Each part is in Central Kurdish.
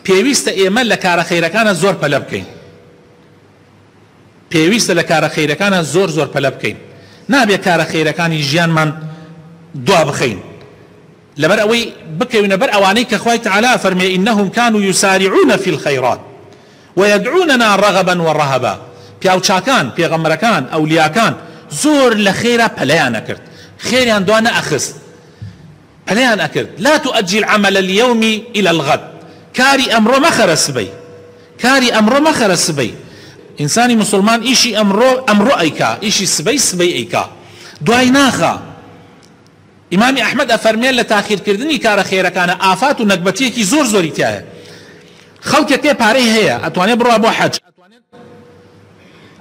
پێویستە ئێمە لە کارە خەیرەکانە زۆر پەلە بکەین، پێویستە لە کارە خەیرەکانە زۆر زۆر پەلە بکەین، نابێ کارە خەیرەکانی ژیانمان دوا بخەین لەبەر ئەوەی بکەوینە بەر ئەوانەی کە خوای تەعالا فەرمێ إنهم كانوا يسارعون في الخيرات ويدعوننا رغبا ورهبا. پیاوچاکان پێغەمبەرەکان ئەولیاکان زۆر لە خێرا پەلەیان ئەکرد، خێریان دوا نەئەخست، پەلەیان ئەکرد لا تؤجل عمل اليوم إلى الغد، کاری ئەمڕۆ مەخەرە سبەی، کاری ئەمڕۆ مەخەرە سبەی. ئینسانی مسلمان ئیشی ئەمڕۆ ئەیکا، ئیشی سبەی ئەیکا، دوای ناخە. ئیمامی ئەحمەد ئەفەرمێن لە تاخیرکردنی کارە خێرەکانە ئافات و نەکبەتیەکی زۆر زۆری تایە. خەڵکێک تێ پارەی هەیە ئەتوانێت بڕوا بۆ حەج،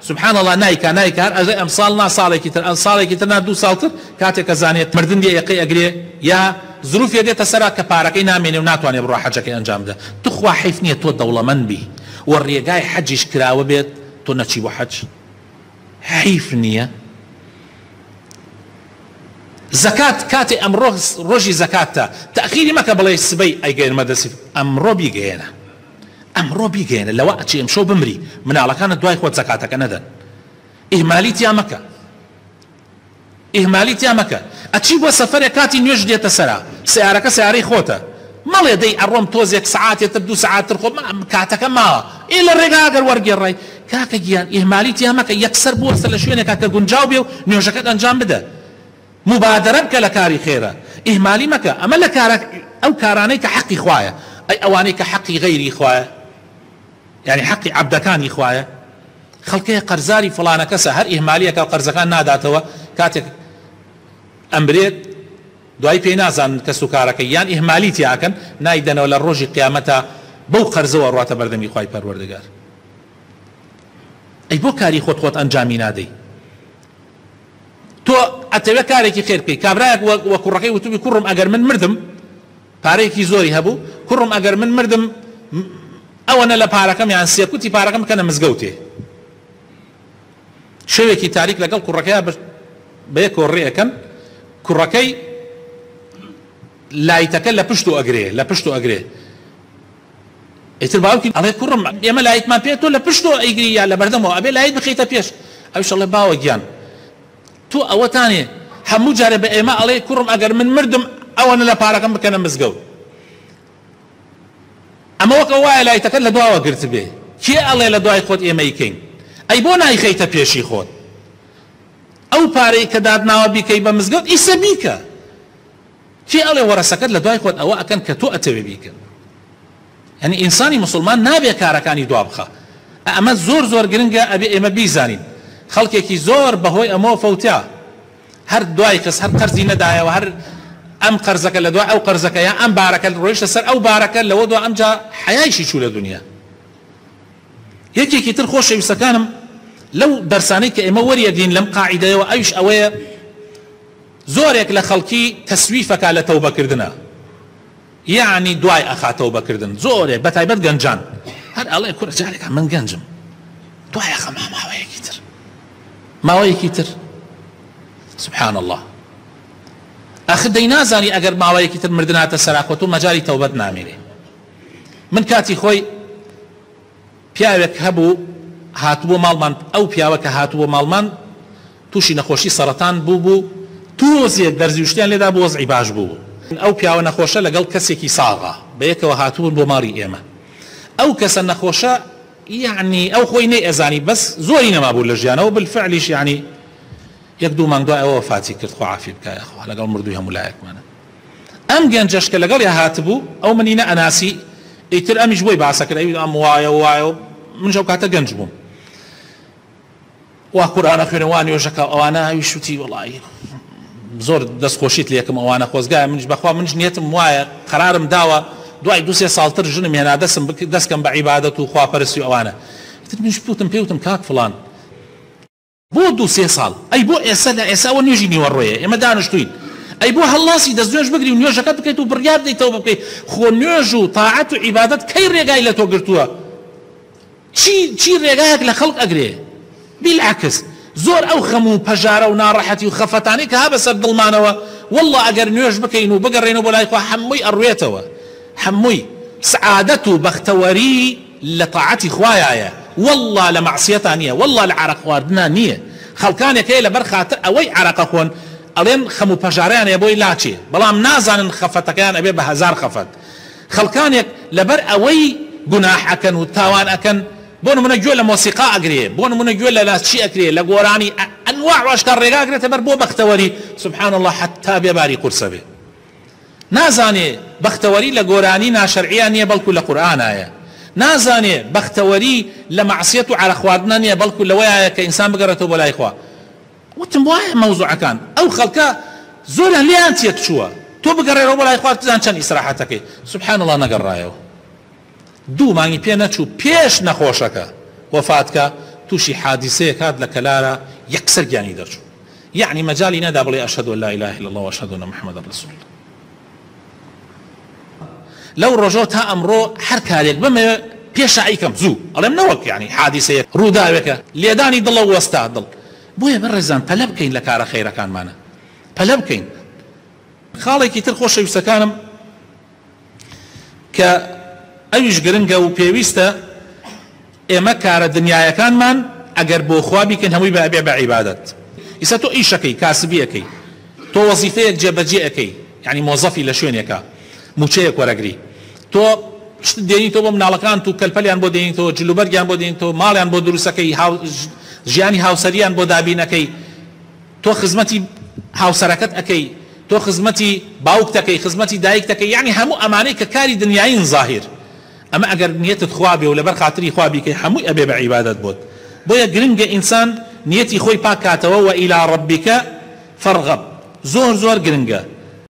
سبحان الله نایکا هەر ئەژێ ئەم ساڵ نا ساڵێکی تر، ئەم ساڵێکی تر نا 2 ساڵتر، کاتێک ئەزانێت مردن دێ یەقەی ئەگرێ یا زروفێ دێتە سەرا کە پارەکەی نامێنێ و ناتوانێت بڕوا حەجەکەی ئەنجام بدە. توخوا حیف نییە تۆ دەوڵەمەند بی و ڕێگای حەجیش کراوە بێت تۆ نەچی بۆ حەج، حیف نییە. زەکات کاتێ ئەمڕۆ ڕۆژی زەکاتە تەخیری مەکە بڵێ سبەی ئەیگەێن مەدەسی، ئەمڕۆ بیگەێنە، ئەمڕۆ بیگەێنە، لەوە ئەچی ئەمشەو بمری مناڵەکانت دوای خۆت زەکاتەکە نەدەن. ئیهمالی تیا مەکە، ئیهمالی تیا مەکە. ئەچی بۆ سەفەرێک کاتی نوێژ دێتە سەرا، سیارەکە سیارەی خۆتە، مەڵێ دەی ئەڕۆم تۆزێک سەعاتێتر 2 سەعاتتر خۆ کاتەکە ماوە ئێ لە ڕێگا ئەگەر وەرگێڕی کاکە گیان ئیهمالی تیا مەکە، یەکسەر بوەستە لە شوێنێکا کە گونجاو بێ و نوێژەکەت ئەنجام بدە، مبادرە بکە لە کاری خێرە، ئیهمالی مەکە. ئەمە لە ئەو کارانەی کە حەقی خوایە، ئەی ئەوانەی کە حەقی غەیری خوایە، يعني حقي عبدەکانی خوایە. خەڵکەیە قەرزاری فڵانە کەسە هەر ئیهمالیەکە و قەرزەکان ناداتەوە، کاتێک ئەمرێت دوای پێی نازان کەس و کارەکە یان ئیهمالی تیاکەن نایدەنەوە لە ڕۆژی قیامەتە بەو قەرزەوە ڕاتە بەردەمی خوای پەروەردگار. ئەی بۆ کاری خۆت ئەنجامی نادەی؟ تۆ ئەتەوێت کارێکی خێر بکەی، کابرایەک وە کوڕەکەی وتوبی کوڕم ئەگەر من مردم، پارەیەکی زۆری هەبوو، کوڕم ئەگەر من مردم ئەوەنە لە پارەکەم یان سێکوتی پارەکەم بکەنە مزگەوتێ. شەوێکی تاریک لەگەڵ کوڕەکەیە بەیەکەوە ڕێەکەن، کوڕەکەی لایتەکە لە پشت و ئەگرێ، لە پشت و ئەگرێ. ئیتر باوکی ئەڵێ کوڕم ئێمە لایتمان پێ، تۆ لە پشت و ئەیگری یا لە بەردەمەوە ئەبێ لایت بخەیتە پێش. ئەویش ئەڵێ باوە گیان تۆ ئەوەتانێ هەموو جارێ بە ئێمە ئەڵێ کوڕم ئەگەر من مردم ئەوەنە لە پارەکەم بکەنە مزگەوت. ئەمە وەکە وایە لایتەکە لە دواوە گرت بێ، کێ ئەڵێ لە دوای خۆت ئێمە یکەین؟ ئەی بۆ نایخەیتە پێشی خۆت؟ ئەو پارەی کە دادناوە بیکەی بە مزگەوت ئیسە بیکە، کێ ئەڵێ وەرەسەکەت لە دوای خۆت ئەوە ئەکەن کە تۆ ئەتەوێ بیکەن؟ یعنی ئینسانی مسلمان نابێ کارەکانی دوا بخە. ئەمە زۆر زۆر گرنگە، ئەبێ ئێمە بیزانین. خەڵکێکی زۆر بەهۆی ئەمەوە فەوتیا، هەر دوای کەس هەر قەرزی نەدایەوە، هەر ئەم قەرزەکە لە دوای ئەو قەرزەکە یا ئەم بارەکە ڕۆیشتە سەر ئەو بارەکە، لەوە دو ئەمجا حەیایشی چوو لە دنیا. یەکێکی تر خۆشەویستەکانم لەو دەرسانەی کە ئێمە وەریەگرین لەم قاعیدەیەوە ئەویش ئەوەیە زۆرێک لە خەڵکی تەسویفەکە لە تەوبەکردنە، یعنی دوای ئەخا تەوبەکردن زۆرێک بەتایبەت گەنجان، هەر ئەڵێ کورە جارێکە من گەنجم، دوای ئەخە ماوەیەکی تر، ماوەیەکی تر. سبحان الله. ئەخر دەی نازانی ئەگەر ماوەیەکی تر مردناتە سەراخۆت و مەجاری تەوبەت نامێنێ. من کاتی خۆی پیاوێک هەبوو هاتووە ماڵمان، ئەو پیاوە کە هاتووە ماڵمان تووشی نەخۆشی سەرەتان بوو، تۆزێک دەرزی شتیان لێدا بۆ وەزعی باش بوو. ئەو پیاوە نەخۆشە لەگەڵ کەسێکی ساغا بەیەکەوە هاتوون بۆ ماڵی ئێمە. ئەو کەسە نەخۆشە یعنی ئەو خۆی نەی ئەزانی، بەس زۆری نەمابوو لە ژیانەوە، بالفعلیش یعنی یەک دوو مانگ دوای ئەوە وەفاتی کرد، خوا عافی بکایە خوا لەگەڵ مردووی هەموو لایەکمانە. ئەم گەنجەش کە لەگەڵ یا هاتبوو ئەو منینە ئەناسی، ئیتر ئەمیش بۆی باسەکرد، ئەوی ئەم وایە من ژەو کاتە گەنج بووم، وا قورئانە خوێنە وا نوێژەکە ئەوانە هەوی شوتی وەڵی زۆر دەستخۆشیت لێکم ئەوانە خۆزگایە، منش بەخوا منش نیەتم وایە قەرارم داوە دوای 2-3 ساڵتر ژنم هێنا دەستکەم بە عیبادەت و خواپەرستی و ئەوانە. منش پێوتم کاک فڵان بۆ 2-3 ساڵ، ئەی بۆ ئێستا لە ئێساوە نوێژی نیوەڕۆیە ئێمە دانیشتوین، ئەی بۆ هەڵاسی دەستنوێژ بگری و نوێژەکەت بکەیت و بڕیار بدەیتەوە بکەیت. خۆ نوێژ و تاعەت و عیبادەت کەی ڕێگای لە تۆ گرتووە؟ چی ڕێگایەک لە خەڵک ئەگرێ؟ بالعکس زۆر ئەو خەم و پەژارە و ناڕەحەتی و خەفەتانەی کە ها بەسەر دڵمانەوە، والله ئەگەر نوێژ بکەین و بگەڕێنەوە بۆ لای خوا هەمووی ئەڕوێتەوە، هەمووی سعادة بختوري لطاعتي خوايا والله لمعصيتها نية والله لعرق خواردنا نية خلقان يكي لبرخات اوي عرق اخون الين خمو بجاريان يبوي لاتشي بلام نازان خفتكيان ابي بهزار خفت خلقان يك لبر اوي گناح اكن وتاوان اكن بون من جول موسيقى اقري بون من جول لاشي اقري لغوراني انواع واشكال رقا اقري تبر بو بختوري سبحان الله حتى بيباري قرصبي نازاني بختوري لغوراني ناشرعيه نيه بلكو لقران ايه نازاني بختوري لمعصيته على اخواتنا نيه بلكو لويا كانسان بقرته ولا اخوه وتمواي موضوع كان او خلقا زولا ليانت يتشوا تو بقري ولا اخوات زان كان استراحتك سبحان الله نقرايو دو ماني بيناتشو بيش نخوشك وفاتك توشي حادثه كاد لكلارا يكسر جاني درجو يعني مجالي ندى بلي اشهد ان لا اله الا الله واشهد ان محمدا رسول الله لو رجوتها امرو حركه عليك بما بيش عيكم زو الله منوك يعني حادثه روداوك ليداني ضل واستعدل بويا برزان بلبكين لك على خير كان معنا بلبكين خالي كي ترخوش يسكانم ك ايش گرنگه و پیوسته اما کار دنیای کان من اگر بو خوابی کن هموی به عبادت ایسا تو ایشکی کاسبی اکی تو وظیفه یک جبجی اکی يعني موظفي لشون يكا موچيك ورقري تو ديني تو بمنالكان تو كالبليان بو ديني تو جلوبرگيان بو ديني تو ماليان بو دروسكي جياني هاوسريان بو دابين اكي تو خزمتي هاوسركت اكي تو خزمتي باوكتكي خزمتي دايكتكي يعني همو امانيك كاري دنياين ظاهر اما اگر نيت خوابي ولا بر خاطري خوابي كي همو ابي بعبادت بود بويا گرنگه انسان نيتي خوي باكاتو والى ربك فارغب زور زور گرنگه